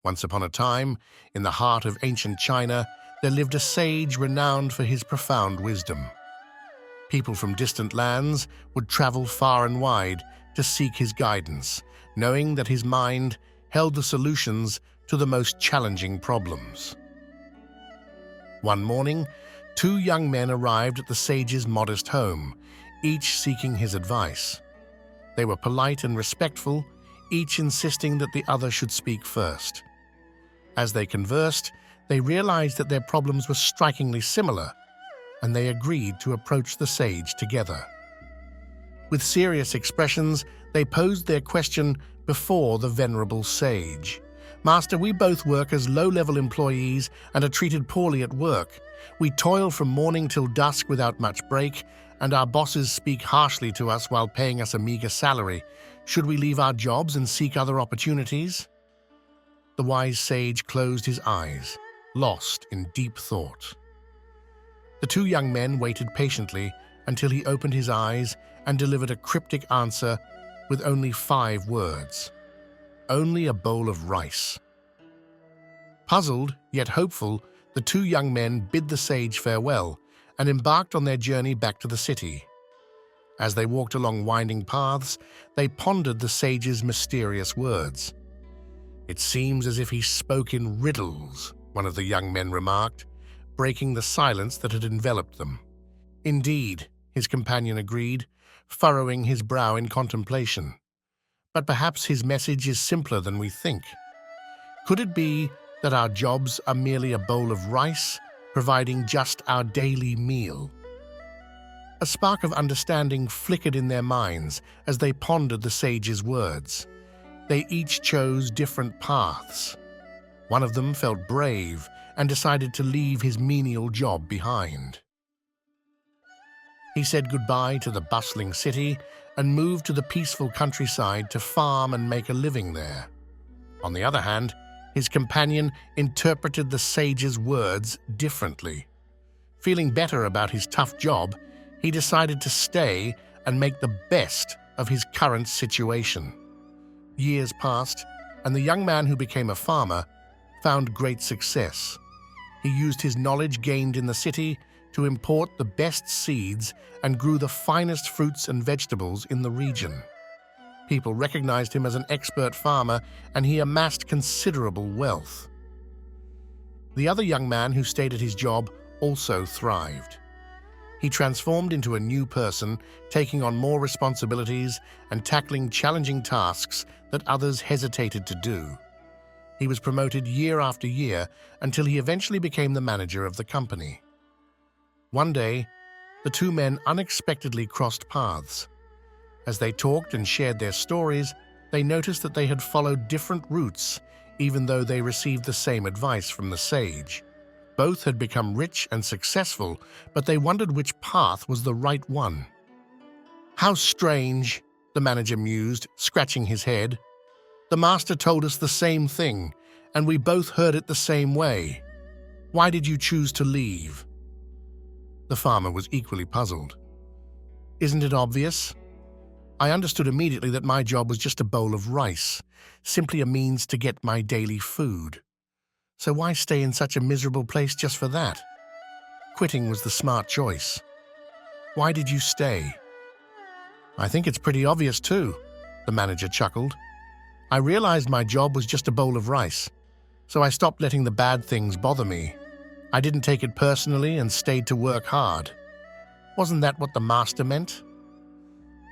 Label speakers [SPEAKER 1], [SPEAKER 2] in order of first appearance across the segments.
[SPEAKER 1] Once upon a time, in the heart of ancient China, there lived a sage renowned for his profound wisdom. People from distant lands would travel far and wide to seek his guidance, knowing that his mind held the solutions to the most challenging problems. One morning, two young men arrived at the sage's modest home, each seeking his advice. They were polite and respectful, each insisting that the other should speak first. As they conversed, they realized that their problems were strikingly similar, and they agreed to approach the sage together. With serious expressions, they posed their question before the venerable sage. "Master, we both work as low-level employees and are treated poorly at work. We toil from morning till dusk without much break, and our bosses speak harshly to us while paying us a meager salary. Should we leave our jobs and seek other opportunities?" The wise sage closed his eyes, lost in deep thought. The two young men waited patiently until he opened his eyes and delivered a cryptic answer with only 5 words. "Only a bowl of rice." Puzzled, yet hopeful, the two young men bid the sage farewell and embarked on their journey back to the city. As they walked along winding paths, they pondered the sage's mysterious words. "It seems as if he spoke in riddles," one of the young men remarked, breaking the silence that had enveloped them. "Indeed," his companion agreed, furrowing his brow in contemplation. "But perhaps his message is simpler than we think. Could it be that our jobs are merely a bowl of rice, providing just our daily meal?" A spark of understanding flickered in their minds as they pondered the sage's words. They each chose different paths. One of them felt brave and decided to leave his menial job behind. He said goodbye to the bustling city and moved to the peaceful countryside to farm and make a living there. On the other hand, his companion interpreted the sage's words differently. Feeling better about his tough job, he decided to stay and make the best of his current situation. Years passed, and the young man who became a farmer found great success. He used his knowledge gained in the city to import the best seeds and grew the finest fruits and vegetables in the region. People recognized him as an expert farmer, and he amassed considerable wealth. The other young man who stayed at his job also thrived. He transformed into a new person, taking on more responsibilities and tackling challenging tasks that others hesitated to do. He was promoted year after year until he eventually became the manager of the company. One day, the two men unexpectedly crossed paths. As they talked and shared their stories, they noticed that they had followed different routes, even though they received the same advice from the sage. Both had become rich and successful, but they wondered which path was the right one. "How strange," the manager mused, scratching his head. "The master told us the same thing, and we both heard it the same way. Why did you choose to leave?" The farmer was equally puzzled. "Isn't it obvious? I understood immediately that my job was just a bowl of rice, simply a means to get my daily food. So why stay in such a miserable place just for that? Quitting was the smart choice. Why did you stay?" "I think it's pretty obvious too," the manager chuckled. "I realized my job was just a bowl of rice, so I stopped letting the bad things bother me. I didn't take it personally and stayed to work hard. Wasn't that what the master meant?"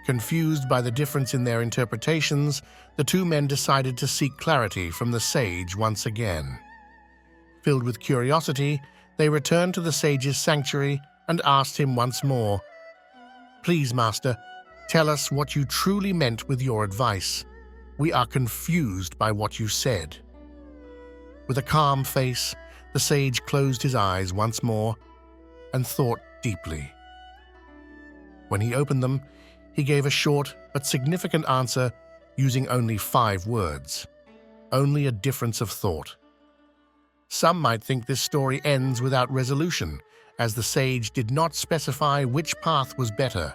[SPEAKER 1] Confused by the difference in their interpretations, the two men decided to seek clarity from the sage once again. Filled with curiosity, they returned to the sage's sanctuary and asked him once more, "Please, master, tell us what you truly meant with your advice. We are confused by what you said." With a calm face, the sage closed his eyes once more and thought deeply. When he opened them, he gave a short but significant answer using only 5 words. Only a difference of thought. Some might think this story ends without resolution, as the sage did not specify which path was better.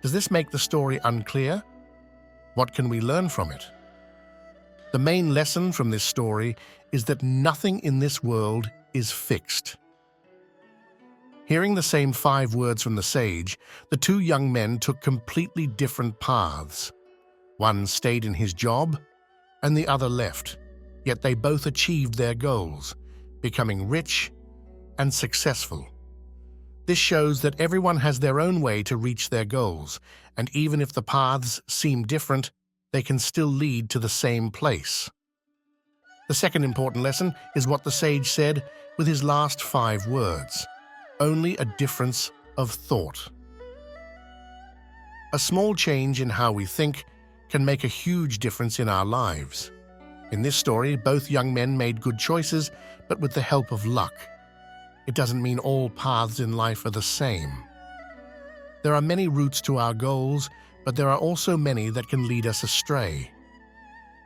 [SPEAKER 1] Does this make the story unclear? What can we learn from it? The main lesson from this story is that nothing in this world is fixed. Hearing the same 5 words from the sage, the 2 young men took completely different paths. One stayed in his job, and the other left, yet they both achieved their goals, becoming rich and successful. This shows that everyone has their own way to reach their goals, and even if the paths seem different, they can still lead to the same place. The second important lesson is what the sage said with his last 5 words: only a difference of thought. A small change in how we think can make a huge difference in our lives. In this story, both young men made good choices, but with the help of luck. It doesn't mean all paths in life are the same. There are many routes to our goals, but there are also many that can lead us astray.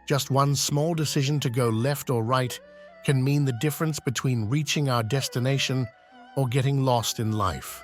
[SPEAKER 1] Just one small decision to go left or right can mean the difference between reaching our destination or getting lost in life.